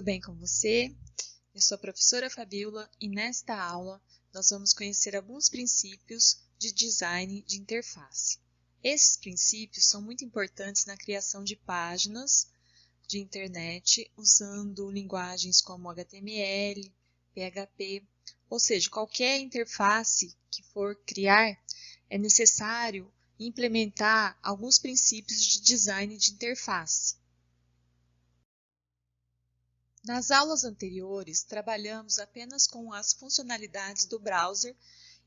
tudo bem com você? Eu sou a professora Fabiola e nesta aula nós vamos conhecer alguns princípios de design de interface. Esses princípios são muito importantes na criação de páginas de internet usando linguagens como HTML, PHP, ou seja, qualquer interface que for criar, é necessário implementar alguns princípios de design de interface. Nas aulas anteriores, trabalhamos apenas com as funcionalidades do browser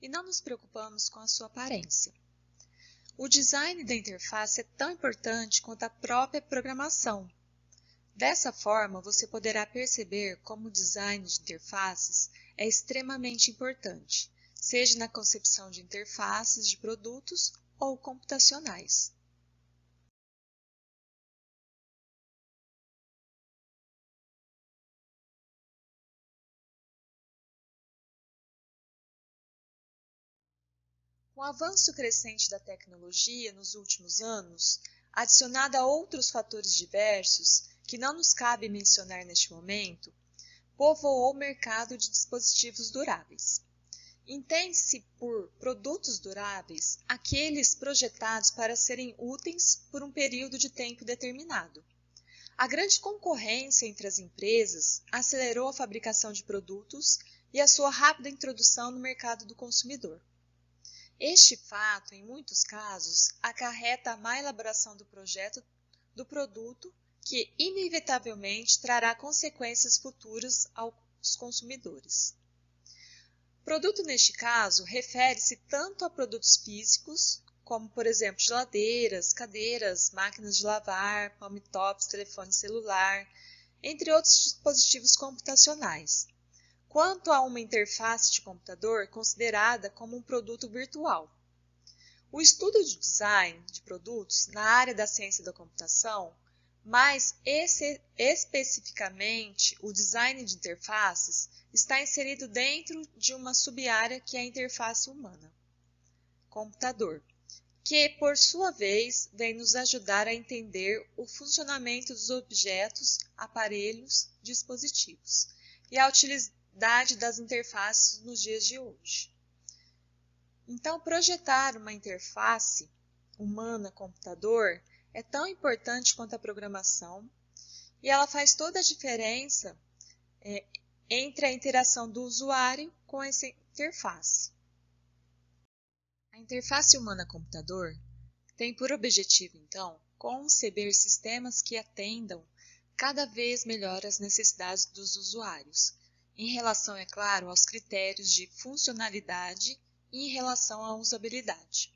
e não nos preocupamos com a sua aparência. O design da interface é tão importante quanto a própria programação. Dessa forma, você poderá perceber como o design de interfaces é extremamente importante, seja na concepção de interfaces de produtos ou computacionais. Com o avanço crescente da tecnologia nos últimos anos, adicionado a outros fatores diversos, que não nos cabe mencionar neste momento, povoou o mercado de dispositivos duráveis. Entende-se por produtos duráveis aqueles projetados para serem úteis por um período de tempo determinado. A grande concorrência entre as empresas acelerou a fabricação de produtos e a sua rápida introdução no mercado do consumidor. Este fato, em muitos casos, acarreta a má elaboração do projeto do produto, que inevitavelmente trará consequências futuras aos consumidores. Produto, neste caso, refere-se tanto a produtos físicos, como, por exemplo, geladeiras, cadeiras, máquinas de lavar, palm-tops, telefone celular, entre outros dispositivos computacionais, quanto a uma interface de computador considerada como um produto virtual. O estudo de design de produtos na área da ciência da computação, mais especificamente o design de interfaces, está inserido dentro de uma sub-área que é a interface humana, computador, que, por sua vez, vem nos ajudar a entender o funcionamento dos objetos, aparelhos, dispositivos e a utilidade das interfaces nos dias de hoje. Então, projetar uma interface humana-computador é tão importante quanto a programação e ela faz toda a diferença entre a interação do usuário com essa interface. A interface humana-computador tem por objetivo, então, conceber sistemas que atendam cada vez melhor às necessidades dos usuários, em relação, é claro, aos critérios de funcionalidade e em relação à usabilidade.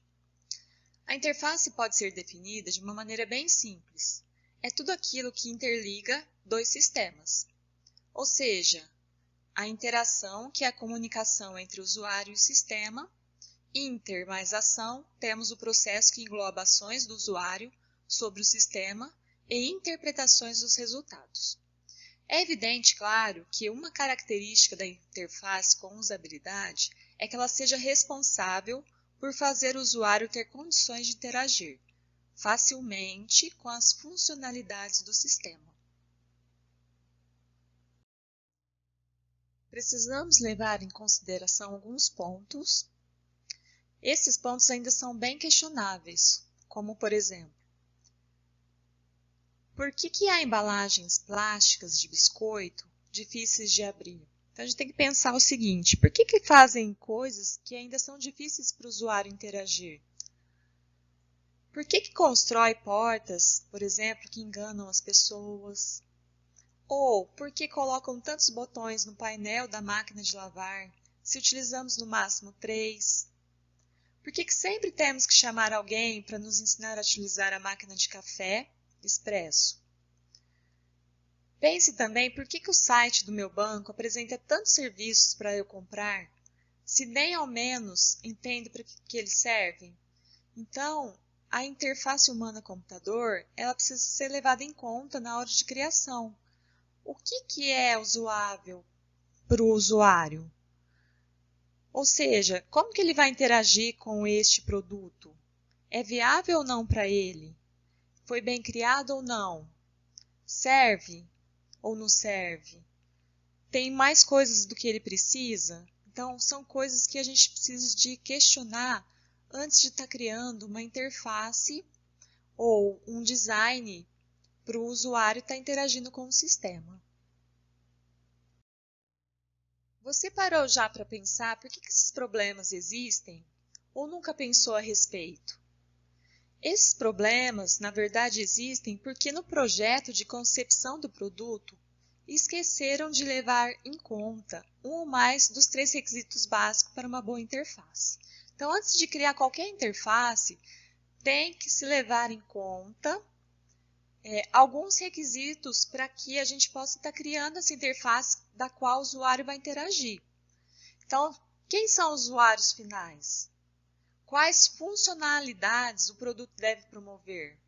A interface pode ser definida de uma maneira bem simples. É tudo aquilo que interliga dois sistemas, ou seja, a interação, que é a comunicação entre o usuário e o sistema. Inter mais ação, temos o processo que engloba ações do usuário sobre o sistema e interpretações dos resultados. É evidente, claro, que uma característica da interface com usabilidade é que ela seja responsável por fazer o usuário ter condições de interagir facilmente com as funcionalidades do sistema. Precisamos levar em consideração alguns pontos. Esses pontos ainda são bem questionáveis, como, por exemplo, por que há embalagens plásticas de biscoito difíceis de abrir? Então, a gente tem que pensar o seguinte, por que fazem coisas que ainda são difíceis para o usuário interagir? Por que constrói portas, por exemplo, que enganam as pessoas? Ou por que colocam tantos botões no painel da máquina de lavar, se utilizamos no máximo 3? Por que sempre temos que chamar alguém para nos ensinar a utilizar a máquina de café expresso? Pense também por que o site do meu banco apresenta tantos serviços para eu comprar, se nem ao menos entendo para que eles servem. Então, a interface humana-computador ela precisa ser levada em conta na hora de criação. O que é usuável para o usuário? Ou seja, como que ele vai interagir com este produto? É viável ou não para ele? Foi bem criado ou não? Serve? ou não serve? Tem mais coisas do que ele precisa? Então, são coisas que a gente precisa de questionar antes de estar criando uma interface ou um design para o usuário estar interagindo com o sistema. Você parou já para pensar por que esses problemas existem? Ou nunca pensou a respeito? Esses problemas, na verdade, existem porque no projeto de concepção do produto, esqueceram de levar em conta um ou mais dos 3 requisitos básicos para uma boa interface. Então, antes de criar qualquer interface, tem que se levar em conta alguns requisitos para que a gente possa estar criando essa interface da qual o usuário vai interagir. Então, quem são os usuários finais? Quais funcionalidades o produto deve promover?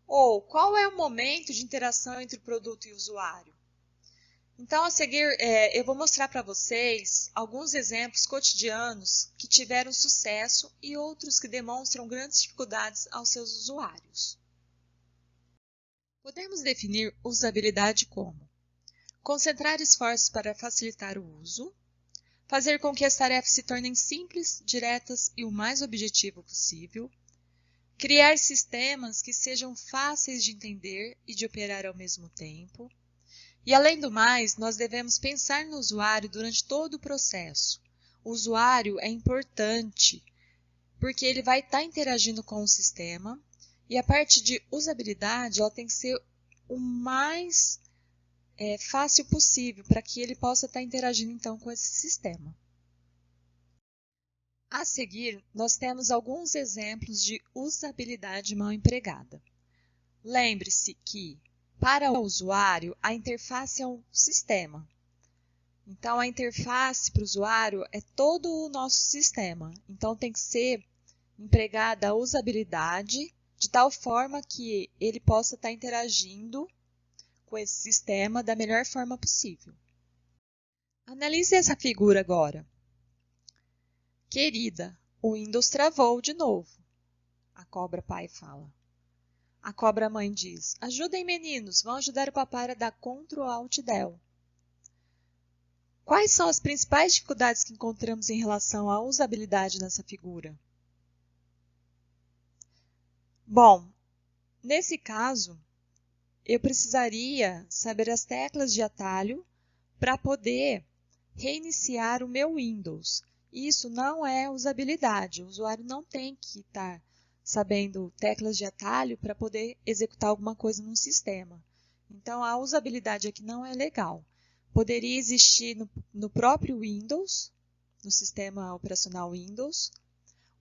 Ou qual é o momento de interação entre o produto e o usuário? Então, a seguir, eu vou mostrar para vocês alguns exemplos cotidianos que tiveram sucesso e outros que demonstram grandes dificuldades aos seus usuários. Podemos definir usabilidade como concentrar esforços para facilitar o uso, fazer com que as tarefas se tornem simples, diretas e o mais objetivo possível, criar sistemas que sejam fáceis de entender e de operar ao mesmo tempo. E, além do mais, nós devemos pensar no usuário durante todo o processo. O usuário é importante porque ele vai estar interagindo com o sistema e a parte de usabilidade ela tem que ser o mais fácil possível para que ele possa estar interagindo então com esse sistema. A seguir, nós temos alguns exemplos de usabilidade mal empregada. Lembre-se que, para o usuário, a interface é um sistema. Então, a interface para o usuário é todo o nosso sistema. Então, tem que ser empregada a usabilidade de tal forma que ele possa estar interagindo com esse sistema da melhor forma possível. Analise essa figura agora. Querida, o Windows travou de novo. A cobra pai fala. A cobra mãe diz, ajudem meninos, vão ajudar o papai a dar Ctrl Alt Del. Quais são as principais dificuldades que encontramos em relação à usabilidade nessa figura? Bom, nesse caso, eu precisaria saber as teclas de atalho para poder reiniciar o meu Windows. Isso não é usabilidade. O usuário não tem que estar sabendo teclas de atalho para poder executar alguma coisa no sistema. Então, a usabilidade aqui não é legal. Poderia existir no próprio Windows, no sistema operacional Windows,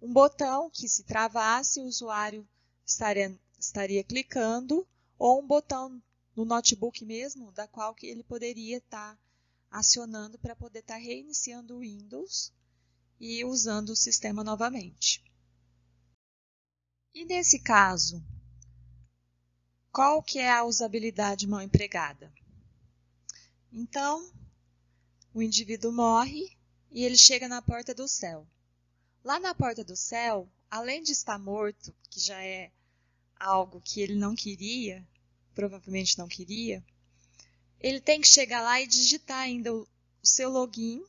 um botão que, se travasse, o usuário estaria clicando, ou um botão no notebook mesmo, da qual que ele poderia estar acionando para poder estar reiniciando o Windows e usando o sistema novamente. E nesse caso, qual que é a usabilidade mal empregada? Então, o indivíduo morre e ele chega na porta do céu. Lá na porta do céu, além de estar morto, que já é algo que ele não queria, provavelmente não queria, ele tem que chegar lá e digitar ainda o seu login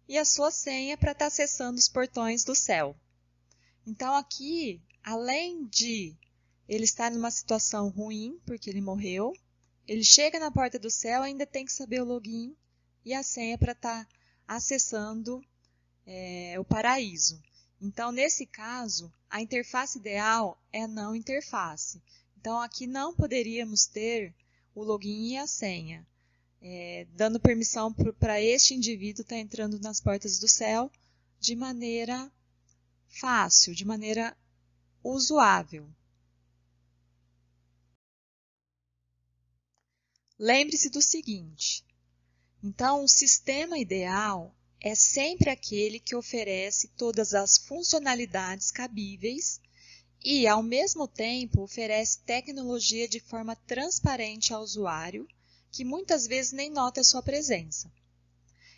e a sua senha para estar acessando os portões do céu. Então aqui, além de ele estar numa situação ruim, porque ele morreu, ele chega na porta do céu e ainda tem que saber o login e a senha para estar acessando o paraíso. Então, nesse caso, a interface ideal é a não interface. Então, aqui não poderíamos ter o login e a senha, dando permissão para este indivíduo estar entrando nas portas do céu de maneira fácil, de maneira usuável. Lembre-se do seguinte, então o sistema ideal é sempre aquele que oferece todas as funcionalidades cabíveis e, ao mesmo tempo, oferece tecnologia de forma transparente ao usuário, que muitas vezes nem nota a sua presença.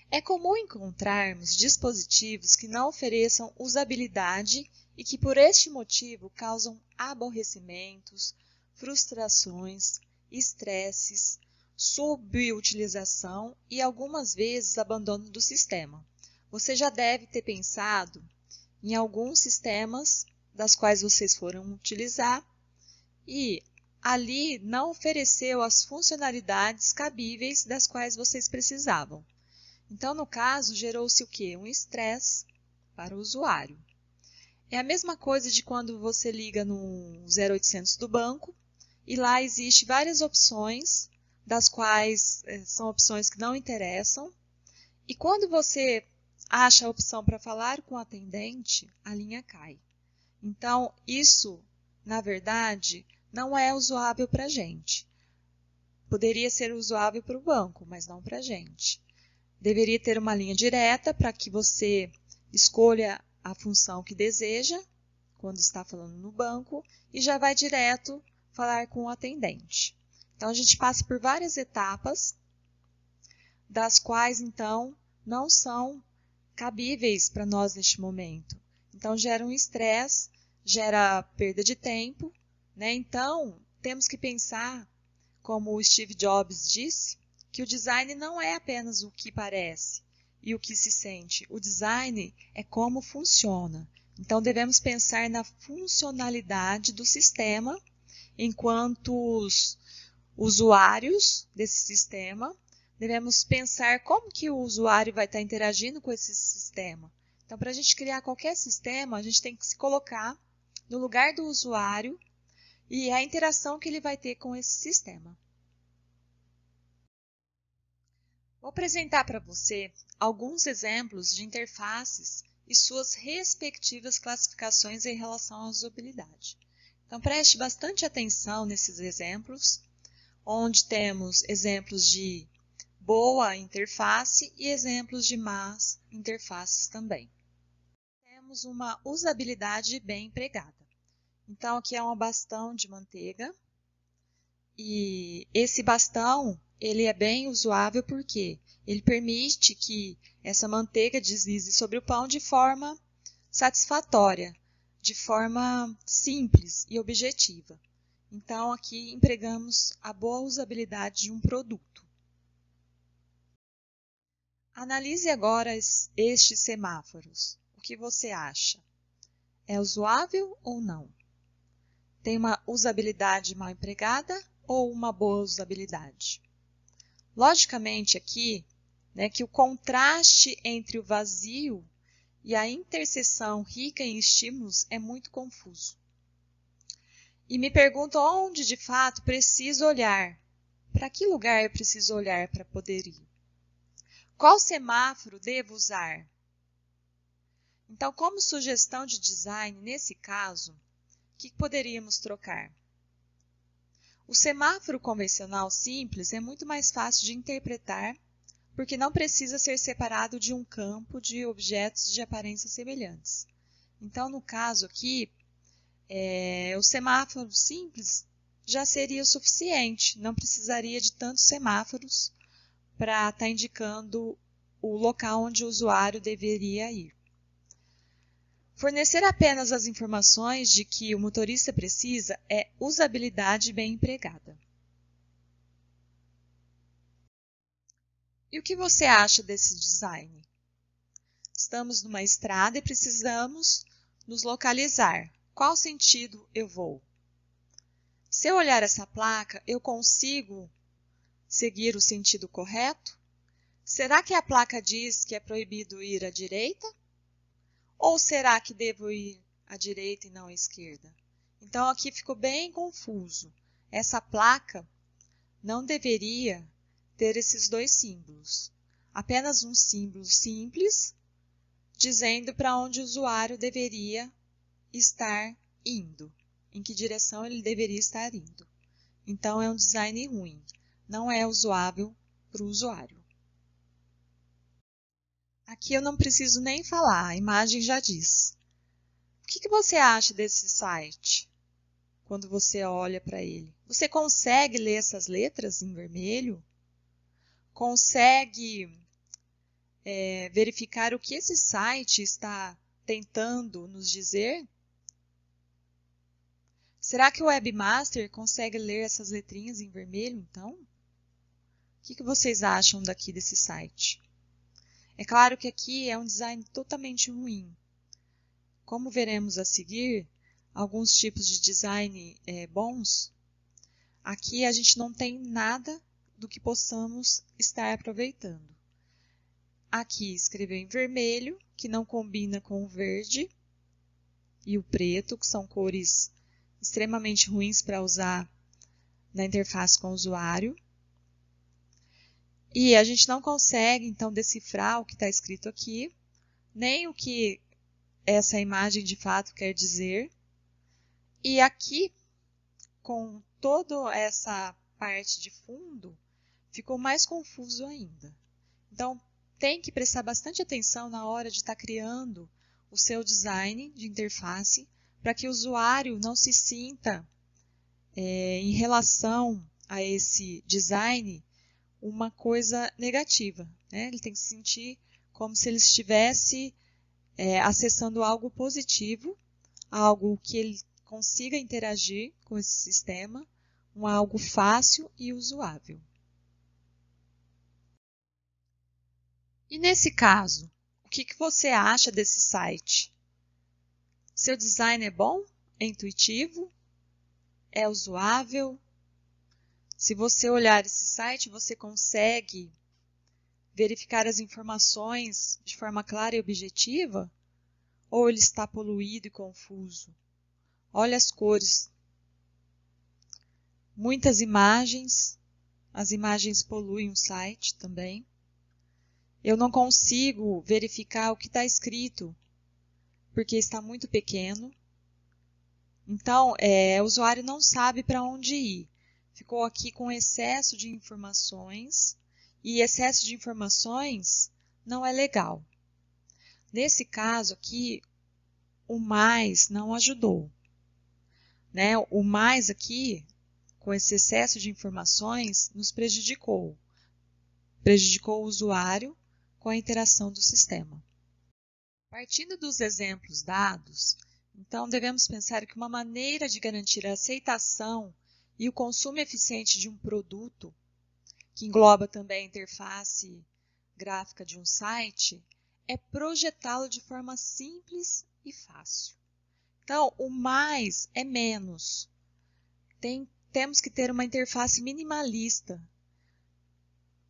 É comum encontrarmos dispositivos que não ofereçam usabilidade e que, por este motivo, causam aborrecimentos, frustrações estresses, subutilização e algumas vezes abandono do sistema. Você já deve ter pensado em alguns sistemas das quais vocês foram utilizar e ali não ofereceu as funcionalidades cabíveis das quais vocês precisavam. Então, no caso, gerou-se o quê? Um estresse para o usuário. É a mesma coisa de quando você liga no 0800 do banco e lá existe várias opções, das quais são opções que não interessam. E quando você acha a opção para falar com o atendente, a linha cai. Então, isso, na verdade, não é usuável para a gente. Poderia ser usuável para o banco, mas não para a gente. Deveria ter uma linha direta para que você escolha a função que deseja, quando está falando no banco, e já vai direto falar com o atendente. Então, a gente passa por várias etapas, das quais, então, não são cabíveis para nós neste momento. Então, gera um estresse, gera perda de tempo, né? Então, temos que pensar, como o Steve Jobs disse, que o design não é apenas o que parece e o que se sente. O design é como funciona. Então, devemos pensar na funcionalidade do sistema, enquanto os usuários desse sistema, devemos pensar como que o usuário vai estar interagindo com esse sistema. Então, para a gente criar qualquer sistema, a gente tem que se colocar no lugar do usuário e a interação que ele vai ter com esse sistema. Vou apresentar para você alguns exemplos de interfaces e suas respectivas classificações em relação à usabilidade. Então, preste bastante atenção nesses exemplos, onde temos exemplos de boa interface e exemplos de más interfaces também. Temos uma usabilidade bem empregada. Então, aqui é um bastão de manteiga e esse bastão ele é bem usuável porque ele permite que essa manteiga deslize sobre o pão de forma satisfatória, de forma simples e objetiva. Então, aqui empregamos a boa usabilidade de um produto. Analise agora estes semáforos. O que você acha? É usuável ou não? Tem uma usabilidade mal empregada ou uma boa usabilidade? Logicamente aqui, né, que o contraste entre o vazio e a interseção rica em estímulos é muito confuso. E me pergunto onde de fato preciso olhar. Para que lugar eu preciso olhar para poder ir? Qual semáforo devo usar? Então, como sugestão de design, nesse caso, o que poderíamos trocar? O semáforo convencional simples é muito mais fácil de interpretar, porque não precisa ser separado de um campo de objetos de aparência semelhantes. Então, no caso aqui, o semáforo simples já seria o suficiente, não precisaria de tantos semáforos para estar indicando o local onde o usuário deveria ir. Fornecer apenas as informações de que o motorista precisa é usabilidade bem empregada. E o que você acha desse design? Estamos numa estrada e precisamos nos localizar. Qual sentido eu vou? Se eu olhar essa placa, eu consigo seguir o sentido correto? Será que a placa diz que é proibido ir à direita? Ou será que devo ir à direita e não à esquerda? Então, aqui ficou bem confuso. Essa placa não deveria ter esses dois símbolos. Apenas um símbolo simples, dizendo para onde o usuário deveria estar indo, em que direção ele deveria estar indo. Então, é um design ruim, não é usuável para o usuário. Aqui eu não preciso nem falar, a imagem já diz. O que você acha desse site quando você olha para ele? Você consegue ler essas letras em vermelho? Consegue verificar o que esse site está tentando nos dizer? Será que o Webmaster consegue ler essas letrinhas em vermelho, então? O que vocês acham daqui desse site? É claro que aqui é um design totalmente ruim. Como veremos a seguir, alguns tipos de design bons, aqui a gente não tem nada do que possamos estar aproveitando. Aqui escreveu em vermelho, que não combina com o verde e o preto, que são cores extremamente ruins para usar na interface com o usuário. E a gente não consegue, então, decifrar o que está escrito aqui, nem o que essa imagem de fato quer dizer. E aqui, com toda essa parte de fundo, ficou mais confuso ainda. Então, tem que prestar bastante atenção na hora de estar criando o seu design de interface, para que o usuário não se sinta, em relação a esse design, uma coisa negativa, né? Ele tem que se sentir como se ele estivesse acessando algo positivo, algo que ele consiga interagir com esse sistema, algo fácil e usuável. E nesse caso, o que você acha desse site? Seu design é bom? É intuitivo? É usuável? Se você olhar esse site, você consegue verificar as informações de forma clara e objetiva? Ou ele está poluído e confuso? Olha as cores. Muitas imagens. As imagens poluem o site também. Eu não consigo verificar o que está escrito, porque está muito pequeno. Então, o usuário não sabe para onde ir. Ficou aqui com excesso de informações, e excesso de informações não é legal. Nesse caso aqui, o mais não ajudou, né? O mais aqui, com esse excesso de informações, nos prejudicou. Prejudicou o usuário com a interação do sistema. Partindo dos exemplos dados, então devemos pensar que uma maneira de garantir a aceitação e o consumo eficiente de um produto, que engloba também a interface gráfica de um site, é projetá-lo de forma simples e fácil. Então, o mais é menos. Temos que ter uma interface minimalista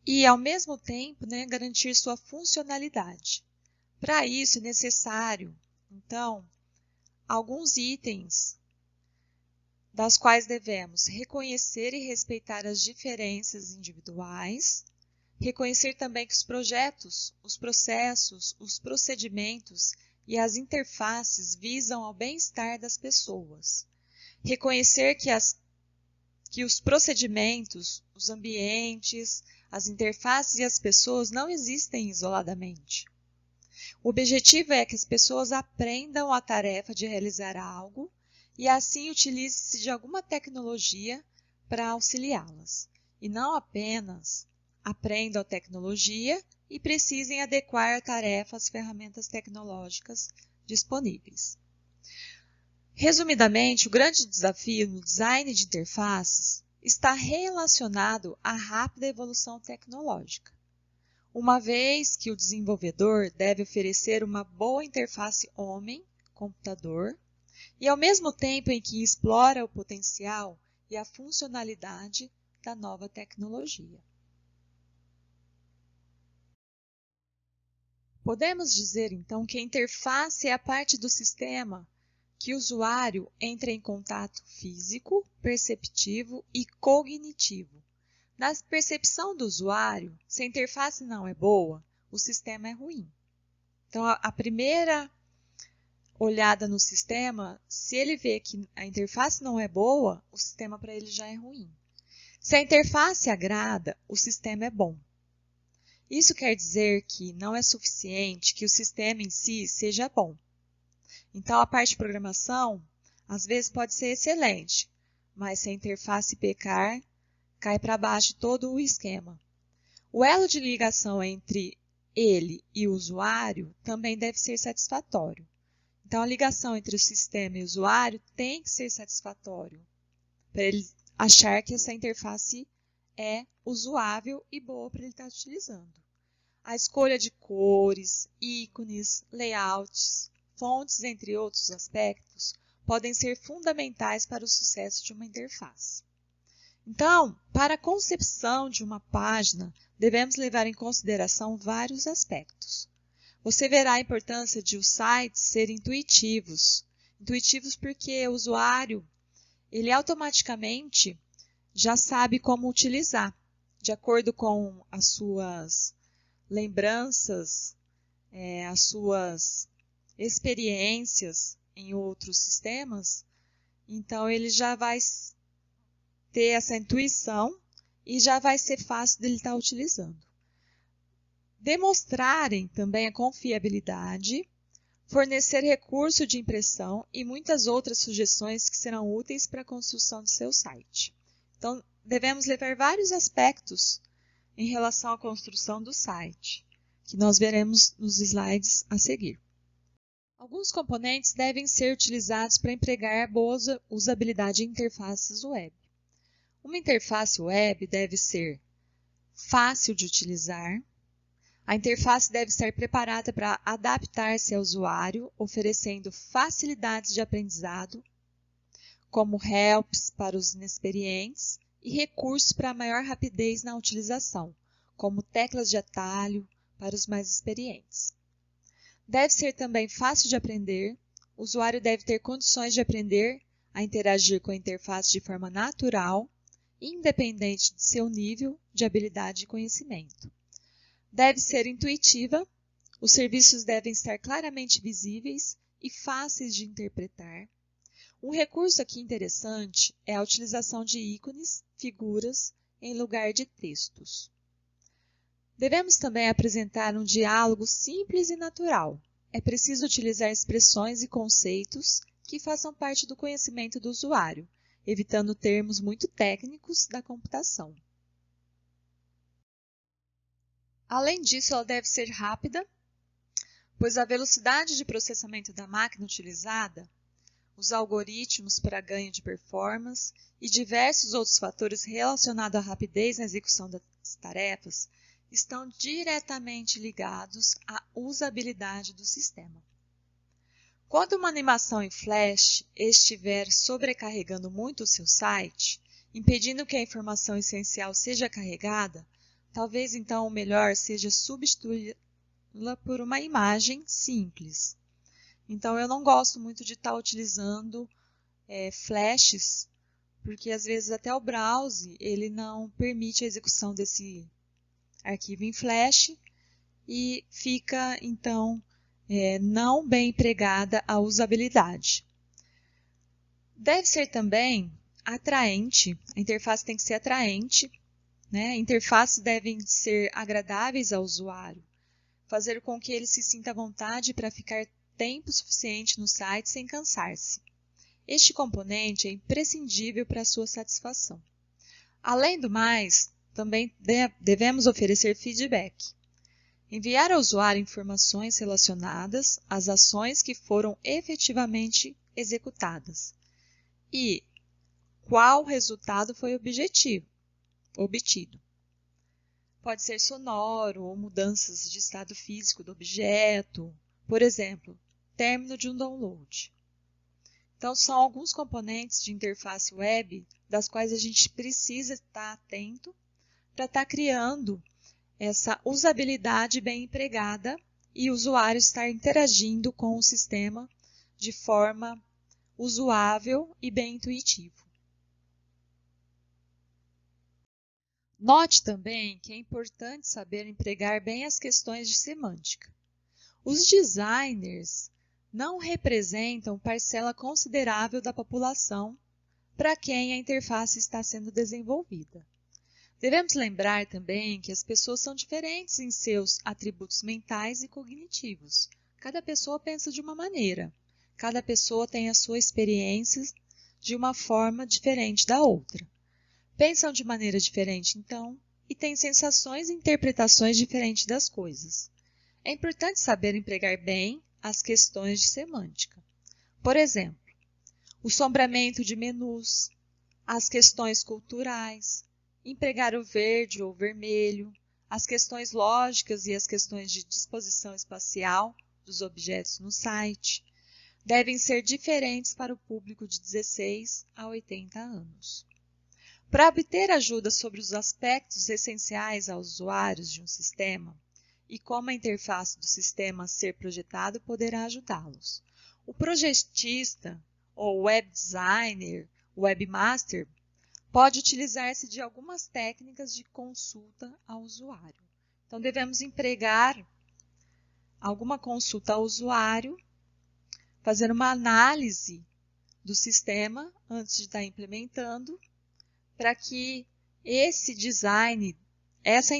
e, ao mesmo tempo, garantir sua funcionalidade. Para isso, é necessário, então, alguns itens das quais devemos reconhecer e respeitar as diferenças individuais, reconhecer também que os projetos, os processos, os procedimentos e as interfaces visam ao bem-estar das pessoas, reconhecer que os procedimentos, os ambientes, as interfaces e as pessoas não existem isoladamente. O objetivo é que as pessoas aprendam a tarefa de realizar algo e assim utilize-se de alguma tecnologia para auxiliá-las, e não apenas aprendam a tecnologia e precisem adequar a tarefa às ferramentas tecnológicas disponíveis. Resumidamente, o grande desafio no design de interfaces está relacionado à rápida evolução tecnológica, uma vez que o desenvolvedor deve oferecer uma boa interface homem-computador e ao mesmo tempo em que explora o potencial e a funcionalidade da nova tecnologia. Podemos dizer, então, que a interface é a parte do sistema que o usuário entra em contato físico, perceptivo e cognitivo. Na percepção do usuário, se a interface não é boa, o sistema é ruim. Então, a primeira olhada no sistema, se ele vê que a interface não é boa, o sistema para ele já é ruim. Se a interface agrada, o sistema é bom. Isso quer dizer que não é suficiente que o sistema em si seja bom. Então, a parte de programação, às vezes, pode ser excelente, mas se a interface pecar, cai para baixo todo o esquema. O elo de ligação entre ele e o usuário também deve ser satisfatório. Então, a ligação entre o sistema e o usuário tem que ser satisfatório, para ele achar que essa interface é usuável e boa para ele estar utilizando. A escolha de cores, ícones, layouts, fontes, entre outros aspectos, podem ser fundamentais para o sucesso de uma interface. Então, para a concepção de uma página, devemos levar em consideração vários aspectos. Você verá a importância de os sites serem intuitivos. Intuitivos porque o usuário, ele automaticamente já sabe como utilizar, de acordo com as suas lembranças, as suas experiências em outros sistemas. Então, ele já vai ter essa intuição e já vai ser fácil dele estar utilizando. Demonstrarem também a confiabilidade, fornecer recurso de impressão e muitas outras sugestões que serão úteis para a construção do seu site. Então, devemos levar vários aspectos em relação à construção do site, que nós veremos nos slides a seguir. Alguns componentes devem ser utilizados para empregar boa usabilidade em interfaces web. Uma interface web deve ser fácil de utilizar. A interface deve estar preparada para adaptar-se ao usuário, oferecendo facilidades de aprendizado, como helps para os inexperientes e recursos para maior rapidez na utilização, como teclas de atalho para os mais experientes. Deve ser também fácil de aprender. O usuário deve ter condições de aprender a interagir com a interface de forma natural, independente de seu nível de habilidade e conhecimento. Deve ser intuitiva, os serviços devem estar claramente visíveis e fáceis de interpretar. Um recurso aqui interessante é a utilização de ícones, figuras, em lugar de textos. Devemos também apresentar um diálogo simples e natural. É preciso utilizar expressões e conceitos que façam parte do conhecimento do usuário, evitando termos muito técnicos da computação. Além disso, ela deve ser rápida, pois a velocidade de processamento da máquina utilizada, os algoritmos para ganho de performance e diversos outros fatores relacionados à rapidez na execução das tarefas estão diretamente ligados à usabilidade do sistema. Quando uma animação em Flash estiver sobrecarregando muito o seu site, impedindo que a informação essencial seja carregada, talvez então o melhor seja substituí-la por uma imagem simples. Então eu não gosto muito de estar utilizando flashes, porque às vezes até o browser ele não permite a execução desse arquivo em flash e fica então não bem empregada a usabilidade. Deve ser também atraente, a interface tem que ser atraente, né? Interfaces devem ser agradáveis ao usuário, fazer com que ele se sinta à vontade para ficar tempo suficiente no site sem cansar-se. Este componente é imprescindível para a sua satisfação. Além do mais, também devemos oferecer feedback. Enviar ao usuário informações relacionadas às ações que foram efetivamente executadas e qual resultado foi obtido. Pode ser sonoro ou mudanças de estado físico do objeto, por exemplo, término de um download. Então, são alguns componentes de interface web das quais a gente precisa estar atento para estar criando essa usabilidade bem empregada e o usuário estar interagindo com o sistema de forma usuável e bem intuitivo. Note também que é importante saber empregar bem as questões de semântica. Os designers não representam parcela considerável da população para quem a interface está sendo desenvolvida. Devemos lembrar também que as pessoas são diferentes em seus atributos mentais e cognitivos. Cada pessoa pensa de uma maneira. Cada pessoa tem a sua experiência de uma forma diferente da outra. Pensam de maneira diferente, então, e têm sensações e interpretações diferentes das coisas. É importante saber empregar bem as questões de semântica. Por exemplo, o sombreamento de menus, as questões culturais, empregar o verde ou vermelho, as questões lógicas e as questões de disposição espacial dos objetos no site, devem ser diferentes para o público de 16 a 80 anos. Para obter ajuda sobre os aspectos essenciais aos usuários de um sistema e como a interface do sistema a ser projetado poderá ajudá-los, o projetista ou web designer, webmaster, pode utilizar-se de algumas técnicas de consulta ao usuário. Então, devemos empregar alguma consulta ao usuário, fazer uma análise do sistema antes de estar implementando, para que esse design, essa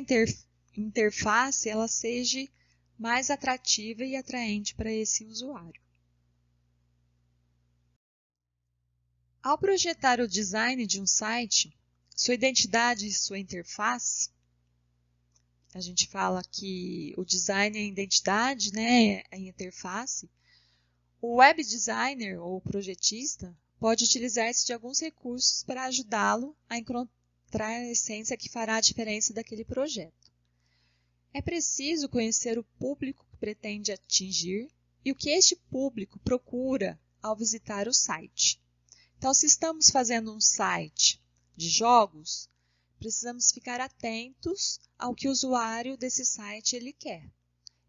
interface, ela seja mais atrativa e atraente para esse usuário. Ao projetar o design de um site, sua identidade e sua interface, a gente fala que o design é a identidade, né, é a interface, o web designer ou projetista pode utilizar-se de alguns recursos para ajudá-lo a encontrar a essência que fará a diferença daquele projeto. É preciso conhecer o público que pretende atingir e o que este público procura ao visitar o site. Então, se estamos fazendo um site de jogos, precisamos ficar atentos ao que o usuário desse site ele quer.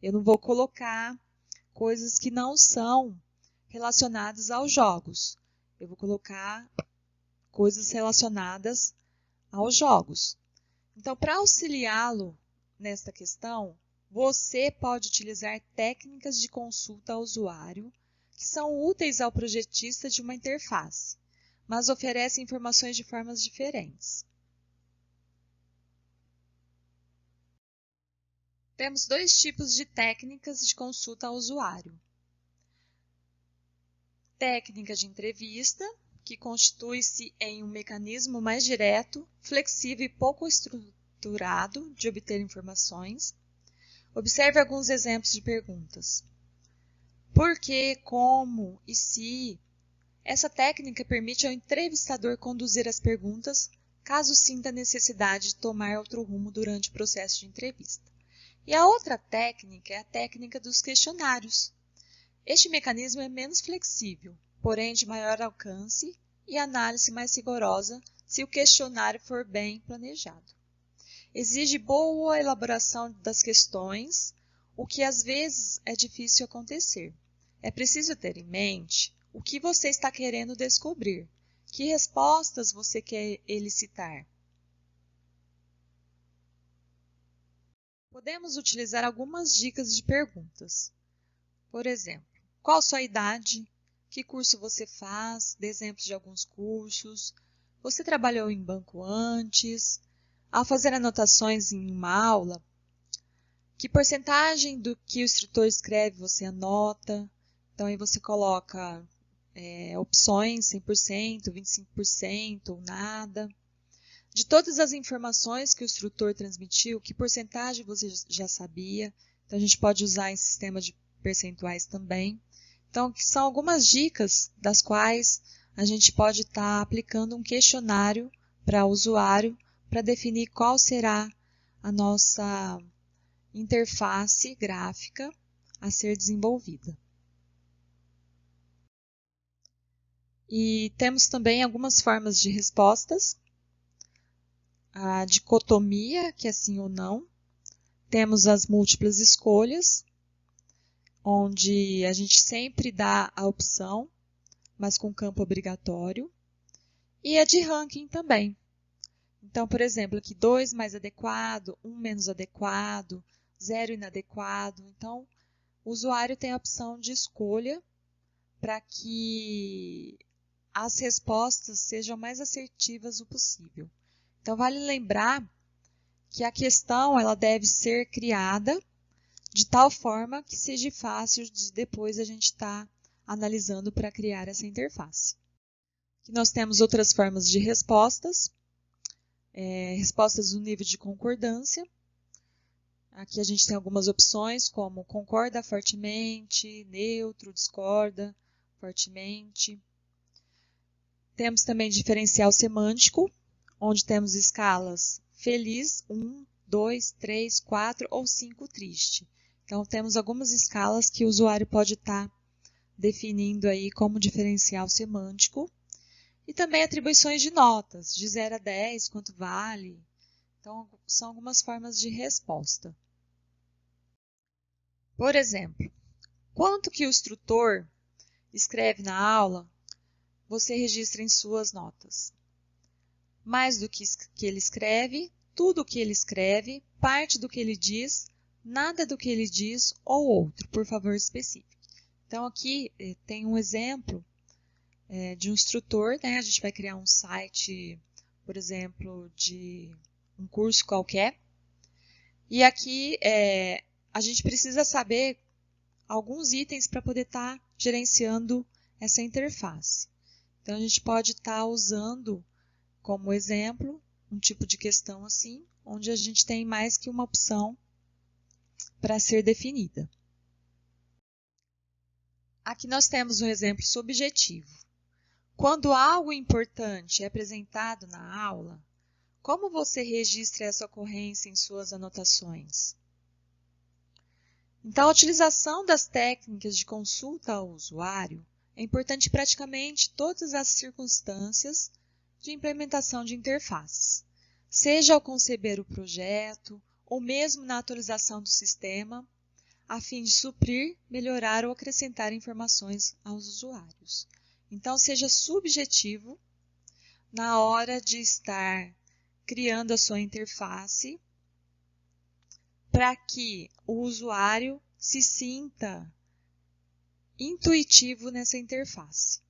Eu não vou colocar coisas que não são relacionadas aos jogos. Eu vou colocar coisas relacionadas aos jogos. Então, para auxiliá-lo nesta questão, você pode utilizar técnicas de consulta ao usuário que são úteis ao projetista de uma interface, mas oferecem informações de formas diferentes. Temos dois tipos de técnicas de consulta ao usuário. Técnica de entrevista, que constitui-se em um mecanismo mais direto, flexível e pouco estruturado de obter informações. Observe alguns exemplos de perguntas. Por que, como e se? Essa técnica permite ao entrevistador conduzir as perguntas, caso sinta necessidade de tomar outro rumo durante o processo de entrevista. E a outra técnica é a técnica dos questionários. Este mecanismo é menos flexível, porém de maior alcance e análise mais rigorosa se o questionário for bem planejado. Exige boa elaboração das questões, o que às vezes é difícil acontecer. É preciso ter em mente o que você está querendo descobrir, que respostas você quer elicitar. Podemos utilizar algumas dicas de perguntas. Por exemplo, qual sua idade? Que curso você faz? Dê exemplos de alguns cursos. Você trabalhou em banco antes? Ao fazer anotações em uma aula, que porcentagem do que o instrutor escreve você anota? Então, aí você coloca opções 100%, 25% ou nada. De todas as informações que o instrutor transmitiu, que porcentagem você já sabia? Então, a gente pode usar em sistema de percentuais também. Então, são algumas dicas das quais a gente pode estar aplicando um questionário para o usuário para definir qual será a nossa interface gráfica a ser desenvolvida. E temos também algumas formas de respostas. A dicotomia, que é sim ou não. Temos as múltiplas escolhas, onde a gente sempre dá a opção, mas com campo obrigatório. E a de ranking também. Então, por exemplo, aqui 2 mais adequado, 1 menos adequado, 0 inadequado. Então, o usuário tem a opção de escolha para que as respostas sejam mais assertivas o possível. Então, vale lembrar que a questão ela deve ser criada de tal forma que seja fácil de depois a gente estar analisando para criar essa interface. Aqui nós temos outras formas de respostas. Respostas do nível de concordância. Aqui a gente tem algumas opções, como concorda fortemente, neutro, discorda fortemente. Temos também diferencial semântico, onde temos escalas feliz, 1, 2, 3, 4 ou 5 triste. Então, temos algumas escalas que o usuário pode estar definindo aí como diferencial semântico. E também atribuições de notas, de 0 a 10, quanto vale. Então, são algumas formas de resposta. Por exemplo, quanto que o instrutor escreve na aula, você registra em suas notas. Mais do que ele escreve, tudo o que ele escreve, parte do que ele diz, nada do que ele diz ou outro, por favor, específico. Então, aqui tem um exemplo de um instrutor, né? A gente vai criar um site, por exemplo, de um curso qualquer. E aqui a gente precisa saber alguns itens para poder estar gerenciando essa interface. Então, a gente pode estar usando como exemplo um tipo de questão assim, onde a gente tem mais que uma opção para ser definida. Aqui nós temos um exemplo subjetivo. Quando algo importante é apresentado na aula, como você registra essa ocorrência em suas anotações? Então, a utilização das técnicas de consulta ao usuário é importante em praticamente todas as circunstâncias de implementação de interfaces, seja ao conceber o projeto ou mesmo na atualização do sistema, a fim de suprir, melhorar ou acrescentar informações aos usuários. Então, seja subjetivo na hora de estar criando a sua interface para que o usuário se sinta intuitivo nessa interface.